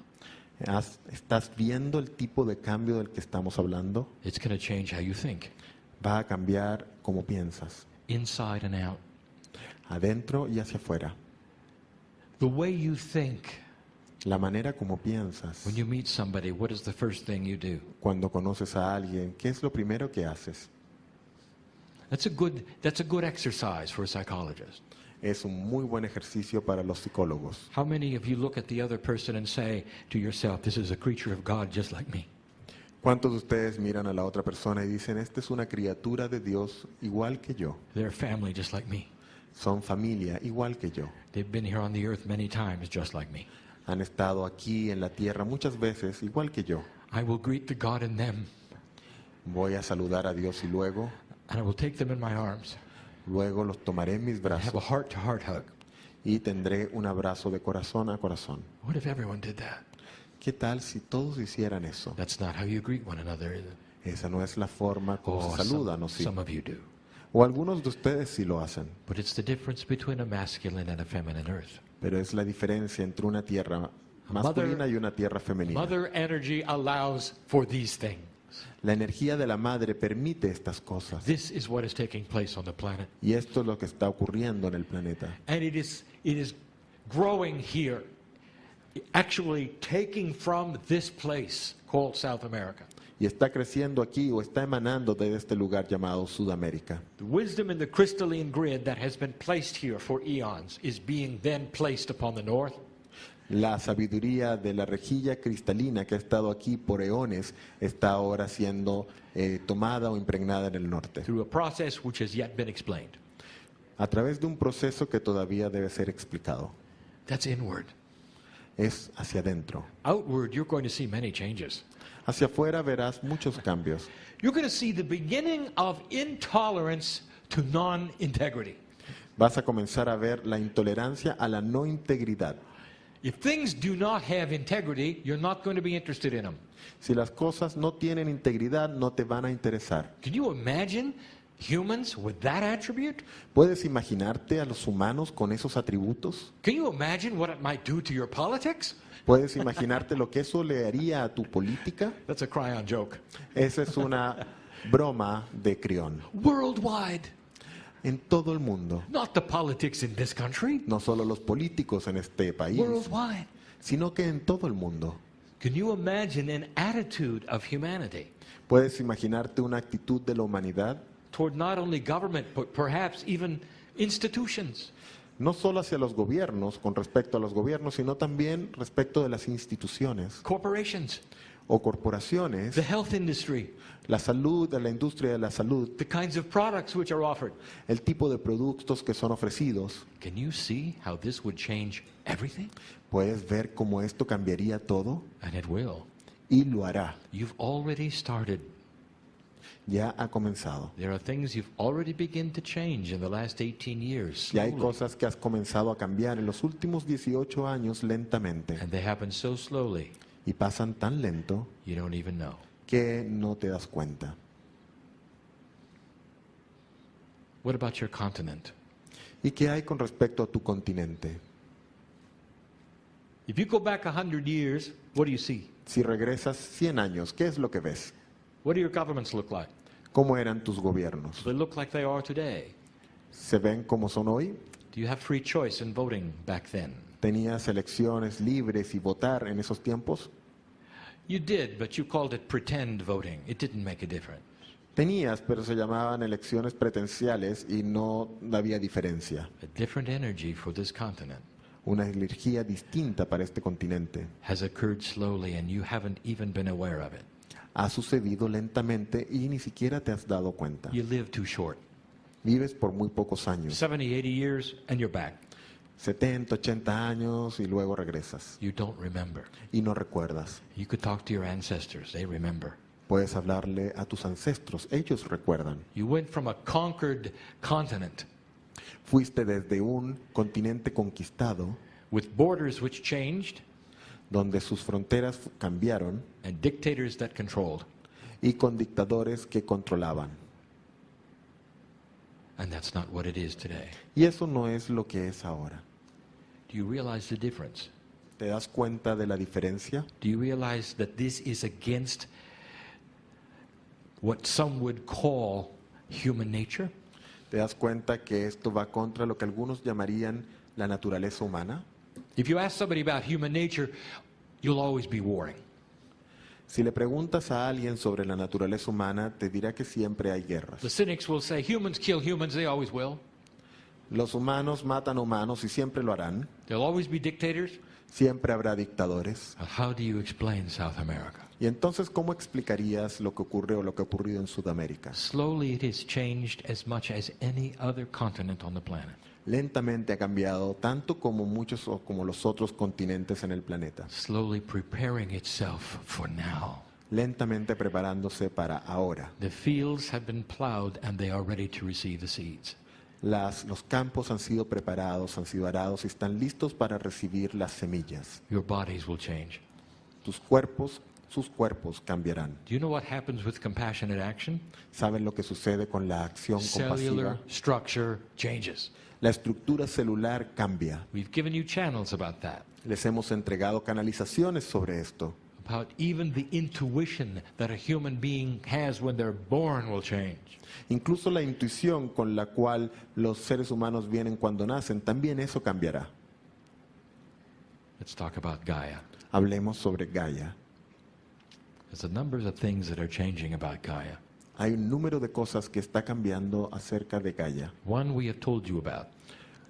¿Estás viendo el tipo de cambio del que estamos hablando? It's going to change how you think, Va a cambiar cómo piensas, inside and out. adentro y hacia afuera. The way you think, La manera como piensas. when you meet somebody, what is the first thing you do? Cuando conoces a alguien, ¿qué es lo primero que haces? That's a good exercise for a psychologist. Es un muy buen ejercicio para los psicólogos. How many of you look at the other person and say to yourself, this is a creature of God just like me? ¿Cuántos de ustedes miran a la otra persona y dicen, esta es una criatura de Dios igual que yo? They're family just like me. Son familia igual que yo. They've been here on the earth many times just like me. Han estado aquí en la tierra muchas veces igual que yo. I will greet the God in them, Voy a saludar a Dios y luego and I will take them in my arms los tomaré en mis and have a brazos heart-to-heart hug. y tendré un abrazo de corazón a corazón. What if everyone did that? ¿Qué tal si todos hicieran eso? That's not how you greet one another, is it? Esa no es la forma como Oh, se saludan, ¿o sí? some of you do. O algunos de ustedes sí lo hacen. But it's the difference between a masculine and a feminine earth. Pero es la diferencia entre una tierra masculina y una tierra femenina. Mother energy allows for these things. La energía de la madre permite estas cosas. This is what is taking place on the planet. Y esto es lo que está ocurriendo en el planeta. And it is growing here, actually taking from this place called South America. Y está creciendo aquí o está emanando de este lugar llamado Sudamérica. The wisdom in the crystalline grid that has been placed here for eons is being then placed upon the north. La sabiduría de la rejilla cristalina que ha estado aquí por eones está ahora siendo tomada o impregnada en el norte. Through a process which has yet been explained. A través de un proceso que todavía debe ser explicado. That's inward. Es hacia adentro. Outward, you're going to see many changes. Hacia afuera verás muchos cambios. You're going to see the beginning of intolerance to non-integrity. Vas a comenzar a ver la intolerancia a la no integridad. If things do not have integrity, you're not going to be interested in them. Si las cosas no tienen integridad, no te van a interesar. Can you imagine humans with that attribute? ¿Puedes imaginarte a los humanos con esos atributos? Can you imagine what it might do to your politics? ¿Puedes imaginarte lo que eso le haría a tu política? That's a Kryon joke. Esa es una broma de Kryon. Worldwide, En todo el mundo, not the politics in this country. no solo los políticos en este país, Worldwide. sino que en todo el mundo. Can you imagine an attitude of humanity ¿Puedes imaginarte una actitud de la humanidad? toward not only government, but perhaps even institutions? No solo hacia los gobiernos, con respecto a los gobiernos, sino también respecto de las instituciones Corporations, o corporaciones, the health industry, la salud, la industria de la salud, the kinds of products which are offered. el tipo de productos que son ofrecidos. Can you see how this would change everything? ¿Puedes ver cómo esto cambiaría todo? And it will. Y lo hará. You've already started. Ya ha comenzado. There are things you've already begun to change in the last 18 years. Ya hay slowly. cosas que has comenzado a cambiar en los últimos 18 años lentamente. And they happen so slowly, Y pasan tan lento you don't even know. que no te das cuenta. What about your continent? ¿Y qué hay con respecto a tu continente? If you go back 100 years, what do you see? Si regresas 100 años, ¿qué es lo que ves? What do your governments look like? ¿Cómo eran tus gobiernos? They look like they are today. ¿Se ven como son hoy? Do you have free choice in voting back then? ¿Tenías elecciones libres y votar en esos tiempos? You did, but you called it pretend voting. It didn't make a difference. Tenías, pero se llamaban elecciones presenciales y no había diferencia. A different energy for this continent Una energía distinta para este continente. has occurred slowly and you haven't even been aware of it. Ha sucedido lentamente y ni siquiera te has dado cuenta. You live too short. Vives por muy pocos años. 70, 80 years and you're back. 70, 80 años y luego regresas. You don't remember. Y no recuerdas. You could talk to your ancestors. They remember. Puedes hablarle a tus ancestros. Ellos recuerdan. You went from a conquered continent Fuiste desde un continente conquistado with borders which changed donde sus fronteras cambiaron and dictators that controlled. y con dictadores que controlaban. And that's not what it is today. Y eso no es lo que es ahora. Do you realize the difference? ¿Te das cuenta de la diferencia? Do you realize that this is against what some would call human nature? ¿Te das cuenta que esto va contra lo que algunos llamarían la naturaleza humana? If you ask somebody about human nature, you'll always be warring. Si le preguntas a alguien sobre la naturaleza humana, te dirá que siempre hay guerras. The cynics will say humans kill humans, they always will. Los humanos matan humanos y siempre lo harán. There'll always be dictators. Siempre habrá dictadores. How do you explain South America? Y entonces, ¿cómo explicarías lo que ocurre o lo que ha ocurrido en Sudamérica? Slowly it has changed as much as any other continent on the planet. Lentamente ha cambiado tanto como muchos o como los otros continentes en el planeta. Slowly preparing itself for now. Lentamente preparándose para ahora. The fields have been plowed and they are ready to receive the seeds. Los campos han sido preparados, han sido arados y están listos para recibir las semillas. Your bodies will change. sus cuerpos cambiarán. Do you know what happens with compassionate action? ¿Saben lo que sucede con la acción Cellular compasiva? structure changes. La estructura celular cambia. We've given you channels about that. Les hemos entregado canalizaciones sobre esto. About even the intuition that a human being has when they're born will change. Incluso la intuición con la cual los seres humanos vienen cuando nacen, también eso cambiará. Let's talk about Gaia. Hablemos sobre Gaia. There's a number of things that are changing about Gaia. Hay un número de cosas que está cambiando acerca de Gaia. One we have told you about,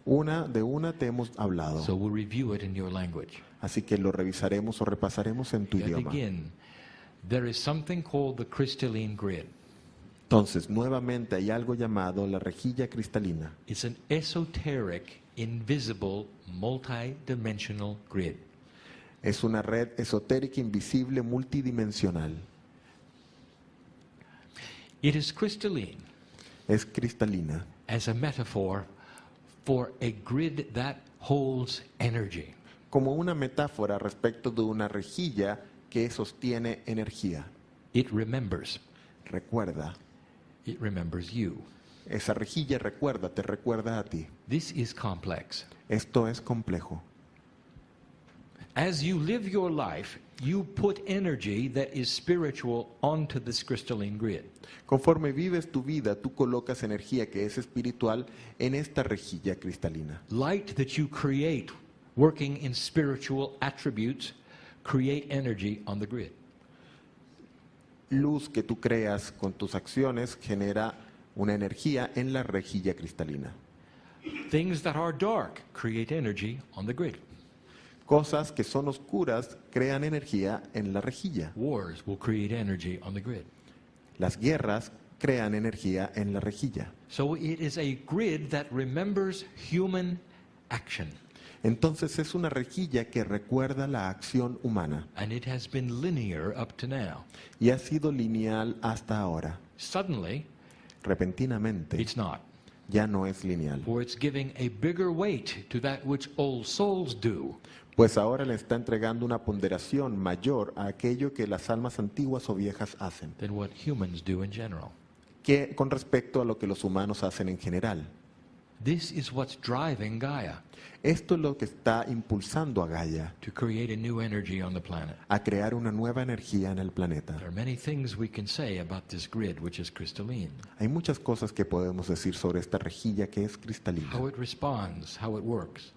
Una te hemos hablado, so we'll review it in your language. así que lo revisaremos o repasaremos en tu Yet idioma. again, there is something called the crystalline grid. Entonces, nuevamente hay algo llamado la rejilla cristalina. It's an esoteric, invisible, multidimensional grid. Es una red esotérica, invisible, multidimensional. It is crystalline Es cristalina as a metaphor for a grid that holds energy. como una metáfora respecto de una rejilla que sostiene energía. It remembers. Recuerda, It remembers you. esa rejilla te recuerda a ti. This is complex. Esto es complejo. As you live your life, you put energy that is spiritual onto this crystalline grid. Conforme vives tu vida, tú colocas energía que es espiritual en esta rejilla cristalina. Light that you create working in spiritual attributes create energy on the grid. Luz que tú creas con tus acciones genera una energía en la rejilla cristalina. Things that are dark create energy on the grid. Cosas que son oscuras crean energía en la rejilla. Wars will create energy on the grid. Las guerras crean energía en la rejilla. So it is a grid that remembers human action. Entonces es una rejilla que recuerda la acción humana And it has been linear up to now. y ha sido lineal hasta ahora. Suddenly, Repentinamente it's not. ya no es lineal, For it's giving a bigger weight to that which old souls do. pues ahora le está entregando una ponderación mayor a aquello que las almas antiguas o viejas hacen, Than what humans do in general. que con respecto a lo que los humanos hacen en general. This is what's driving Gaia Esto es lo que está impulsando a Gaia to create a new energy on the planet. a crear una nueva energía en el planeta. There are many things we can say about this grid, which is crystalline. Hay muchas cosas que podemos decir sobre esta rejilla que es cristalina. How it responds, how it works.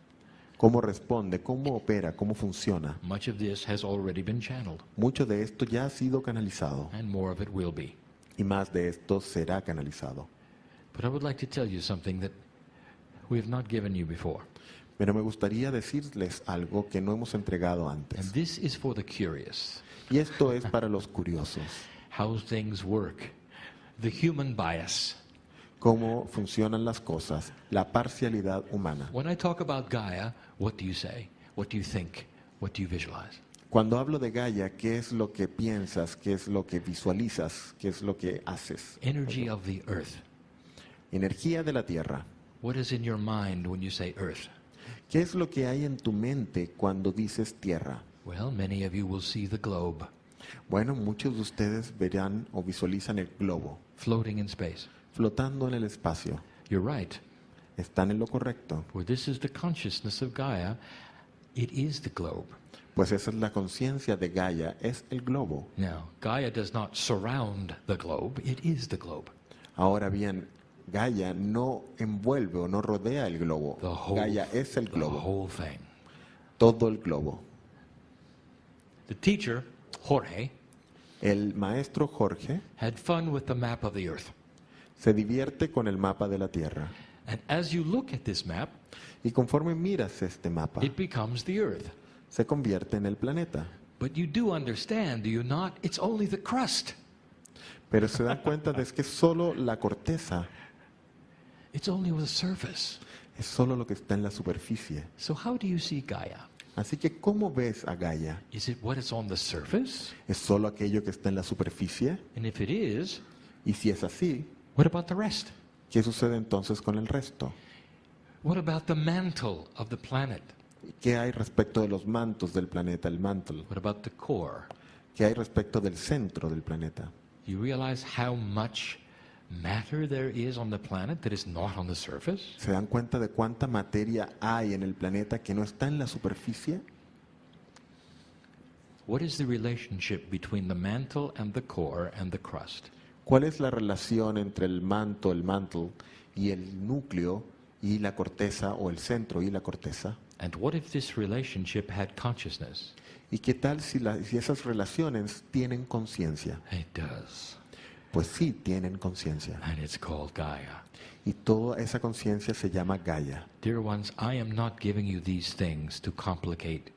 Cómo responde, cómo opera, cómo funciona. Much of this has already been channeled, Mucho de esto ya ha sido canalizado and more of it will be. y más de esto será canalizado. But I would like to tell you something that we have not given you before. Pero me gustaría decirles algo que no hemos entregado And antes. this is for the curious. Y esto es para los curiosos. How things work. The human bias. Cómo funcionan las cosas, la parcialidad humana. When I talk about Gaia, what do you say? What do you think? What do you visualize? Cuando hablo de Gaia, ¿qué es lo que piensas? ¿Qué es lo que visualizas? ¿Qué es lo que haces? Energy of the earth. Energía de la Tierra. What is in your mind when you say earth? ¿Qué es lo que hay en tu mente cuando dices Tierra? Well, many of you will see the globe Bueno, muchos de ustedes verán o visualizan el globo floating in space. flotando en el espacio. You're right. Están en lo correcto, For this is the consciousness of Gaia. It is the globe. pues esa es la conciencia de Gaia, es el globo. Now, Gaia does not surround the globe. It is the globe. Ahora bien, Gaia no envuelve o no rodea el globo. The whole, Gaia es el the globo, whole thing. todo el globo. The teacher, Jorge, El maestro Jorge had fun with the map of the earth. se divierte con el mapa de la Tierra. And as you look at this map, Y conforme miras este mapa, it becomes the earth. se convierte en el planeta. But you do understand, do you not? It's only the crust. Pero se dan cuenta de que es solo la corteza, It's only the surface. es solo lo que está en la superficie. So how do you see Gaia? Así que, ¿cómo ves a Gaia? Is it what is on the surface? ¿Es solo aquello que está en la superficie? And if it is, Y si es así, what about the rest? ¿qué sucede entonces con el resto? What about the mantle of the planet? ¿Qué hay respecto de los mantos del planeta, el mantle? What about the core? ¿Qué hay respecto del centro del planeta? You realize how much matter there is on the planet that is not on the surface? ¿Se dan cuenta de cuánta materia hay en el planeta que no está en la superficie? What is the relationship between the mantle and the core and the crust? ¿Cuál es la relación entre el mantle, y el núcleo y la corteza, o el centro y la corteza? And what if this relationship had consciousness? ¿Y qué tal si esas relaciones tienen conciencia? It does. Pues sí, tienen conciencia. And it's called Gaia. Y toda esa conciencia se llama Gaia. Dear ones, I am not giving you these things to complicate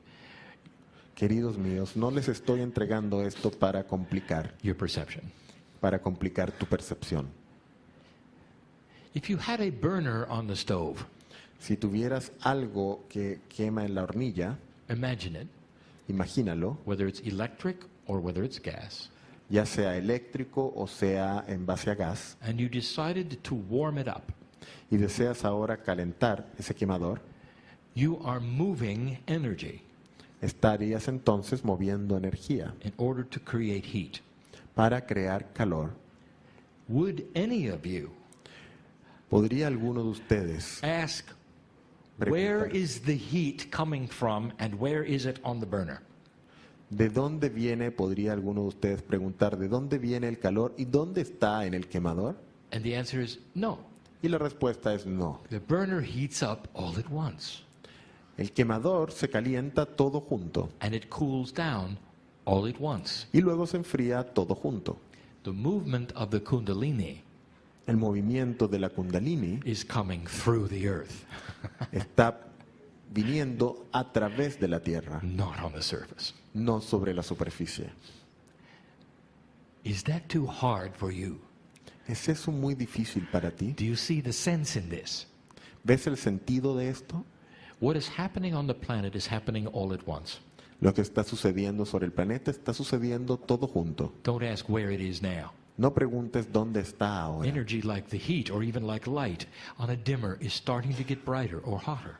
Queridos míos, no les estoy entregando esto para complicar tu percepción. If you had a burner on the stove, Si tuvieras algo que quema en la hornilla, imagine it, imagínalo, whether it's electric or whether it's gas, ya sea eléctrico o sea en base a gas, and you decided to warm it up. y deseas ahora calentar ese quemador, You are moving energy estarías entonces moviendo energía in order to create heat. para crear calor. Would any of you ¿Podría alguno de ustedes ask, Preguntar. where is the heat coming from and where is it on the burner? ¿De dónde viene? ¿Podría alguno de ustedes preguntar de dónde viene el calor y dónde está en el quemador? And the answer is no. Y la respuesta es no. The burner heats up all at once El quemador se calienta todo junto and it cools down all at once. y luego se enfría todo junto. The movement of the Kundalini El movimiento de la Kundalini is coming through the earth, está viniendo a través de la tierra, not on the surface. no sobre la superficie. Is that too hard for you? ¿Es eso muy difícil para ti? Do you see the sense in this? ¿Ves el sentido de esto? What is happening on the planet is happening all at once. Lo que está sucediendo sobre el planeta está sucediendo todo junto. Don't ask where it is now. No preguntes dónde está ahora. Energy like the heat or even like light on a dimmer is starting to get brighter or hotter.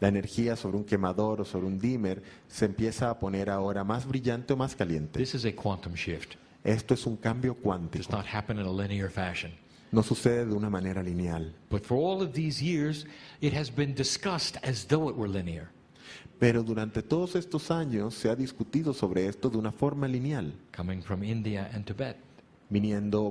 La energía sobre un quemador o sobre un dimmer se empieza a poner ahora más brillante o más caliente. This is a quantum shift. Esto es un cambio It does cuántico. not happen in a linear fashion. No sucede de una manera lineal. But for all of these years, it has been discussed as though it were linear. Pero durante todos estos años se ha discutido sobre esto de una forma lineal, Coming from India and Tibet,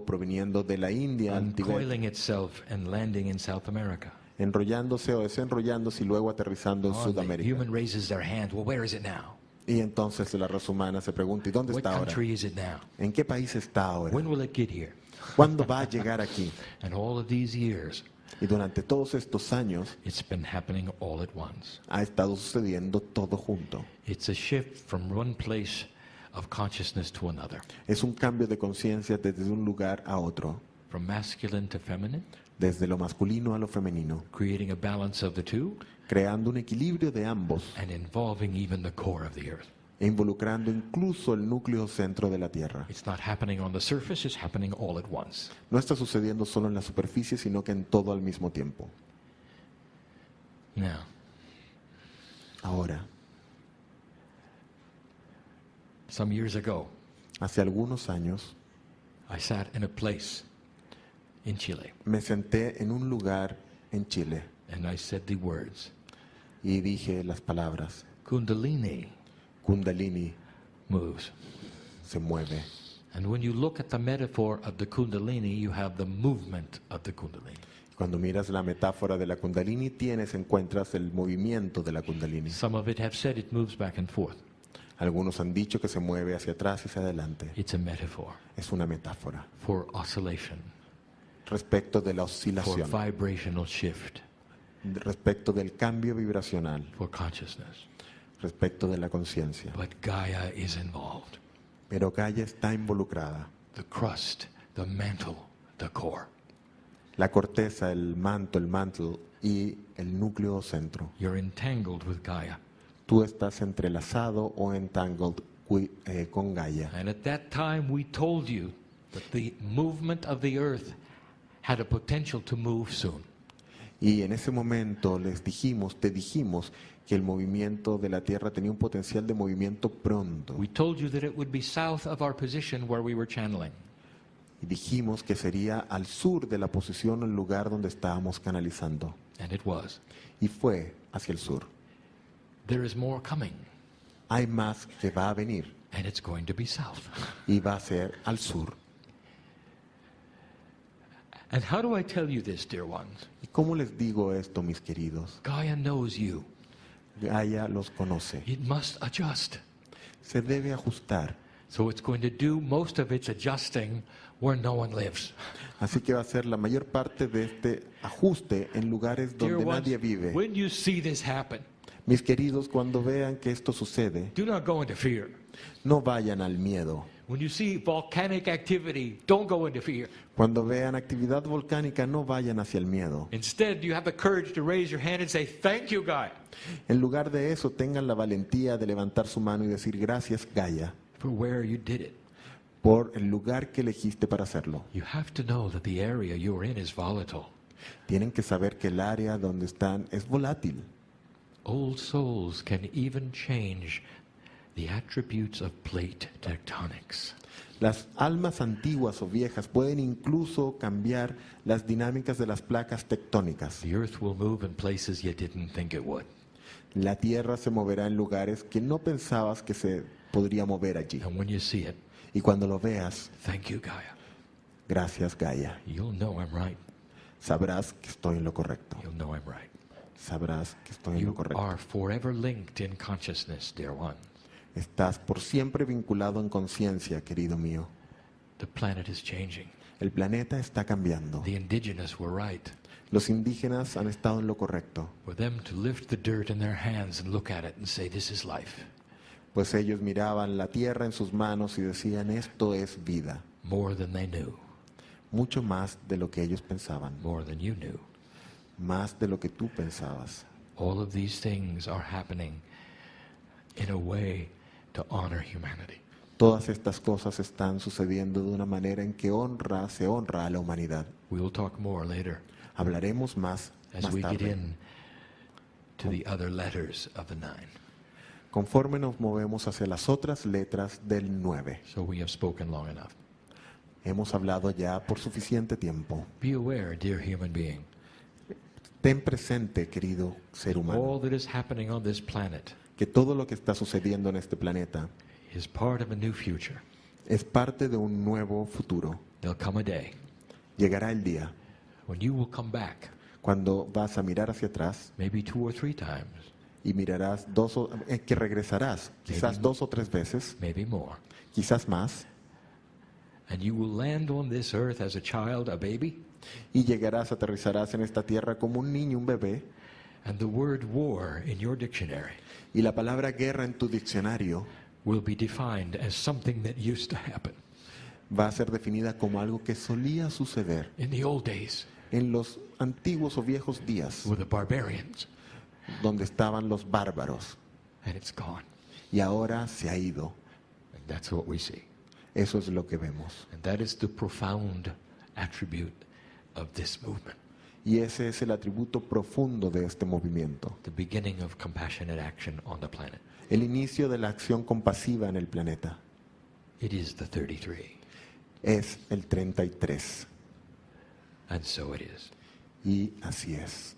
proveniendo de la India, al Tíbet, uncoiling itself and landing in South America. enrollándose o desenrollándose y luego aterrizando en Oh, the Sudamérica. human raises their hand. Well, where is it now? Y entonces la raza humana se pregunta, ¿y dónde What está ahora? country is it now? ¿En qué país está ahora? When will it get here? ¿Cuándo va a llegar aquí? And all of these years, Y durante todos estos años it's been happening all at once. ha estado sucediendo todo junto. It's a shift from one place of consciousness to another, Es un cambio de conciencia desde un lugar a otro, from masculine to feminine, desde lo masculino a lo femenino, creating a balance of the two creando un equilibrio de ambos and involving even the core of the earth. e involucrando incluso el núcleo centro de la Tierra. It's not happening on the surface, it's happening all at once. No está sucediendo solo en la superficie, sino que en todo al mismo tiempo. Now, Ahora, some years ago, hace algunos años, I sat in a place in Chile me senté en un lugar en Chile and I said the words, y dije las palabras, Kundalini Kundalini moves. se mueve. And when you look at the metaphor of the Kundalini, you have the movement of the Kundalini. Cuando miras la metáfora de la Kundalini, encuentras el movimiento de la Kundalini. Some of it have said it moves back and forth. Algunos han dicho que se mueve hacia atrás y hacia adelante. It's a metaphor Es una metáfora for oscillation, respecto de la for oscilación, vibrational shift, respecto del cambio vibracional, for consciousness. respecto de la conciencia. But Gaia is involved. Pero Gaia está involucrada. The crust, the mantle, the core. La corteza, el mantle y el núcleo centro. You're entangled with Gaia. Tú estás entrelazado o entangled con Gaia. And at that time we told you that the movement of the earth had a potential to move soon. Y en ese momento te dijimos que el movimiento de la Tierra tenía un potencial de movimiento pronto. We told you that it would be south of our position where we were channeling. Y dijimos que sería al sur de la posición o el lugar donde estábamos canalizando. And it was. Y fue hacia el sur. There is more coming, Hay más que va a venir and it's going to be south. y va a ser al sur. And how do I tell you this, dear ones? ¿Y cómo les digo esto, mis queridos? Gaia knows you. Gaia los conoce. It must adjust. Se debe ajustar. So it's going to do most of its adjusting where no one lives. Así que va a ser la mayor parte de este ajuste en lugares Dear donde ones, nadie vive. when you see this happen, Mis queridos, cuando vean que esto sucede, do not go into fear. no vayan al miedo. When you see volcanic activity, don't go into fear. Cuando vean actividad volcánica, no vayan hacia el miedo. Instead, you have the courage to raise your hand and say, "Thank you, Gaia, En lugar de eso, tengan la valentía de levantar su mano y decir gracias, Gaia, for where you did it." por el lugar que elegiste para hacerlo. You have to know that the area you're in is volatile. Tienen que saber que el área donde están es volátil. Old souls can even change the attributes of plate tectonics. Las almas antiguas o viejas pueden incluso cambiar las dinámicas de las placas tectónicas. The earth will move in places you didn't think it would. La tierra se moverá en lugares que no pensabas que se podría mover allí. And when you see it, Y cuando lo veas, thank you, Gaia. gracias, Gaia. You'll know I'm right. Sabrás que estoy en lo correcto. You'll know I'm right. Sabrás que estoy en lo You correcto. are forever linked in consciousness, dear ones. Estás por siempre vinculado en conciencia, querido mío. The planet is changing. El planeta está cambiando. The indigenous were right. Los indígenas han estado en lo correcto, For them to lift the dirt in their hands and look at it and say, "This is life," pues ellos miraban la tierra en sus manos y decían, esto es vida. more than they knew, Mucho más de lo que ellos pensaban, more than you knew. más de lo que tú pensabas. All of these things are happening in a way to honor humanity. Todas estas cosas están sucediendo de una manera en que se honra a la humanidad. We will talk more later Hablaremos más as we get tarde. in to the other letters of the 9. Conforme nos movemos hacia las otras letras del 9. So we have spoken long enough. Hemos hablado ya por suficiente tiempo. Be aware, dear human being, Ten presente, querido ser humano, all that is happening on this planet que todo lo que está sucediendo en este planeta is part of a new future. es parte de un nuevo futuro. There'll come a day Llegará el día when you will come back, cuando vas a mirar hacia atrás maybe 2 or 3 times, y mirarás que regresarás quizás 2 o 3 veces, maybe more, quizás más, and you will land on this earth as a child, a baby, y aterrizarás en esta tierra como un niño, un bebé, and the word war in your dictionary y la palabra guerra en tu diccionario will be defined as something that used to happen va a ser definida como algo que solía suceder in the old days en los antiguos o viejos días, with the barbarians, donde estaban los bárbaros, and it's gone. y ahora se ha ido. And that's what we see. Eso es lo que vemos. And that is the profound attribute of this movement, Y ese es el atributo profundo de este movimiento, the beginning of compassionate action on the planet. el inicio de la acción compasiva en el planeta. It is the 33, Es el 33, and so it is. y así es.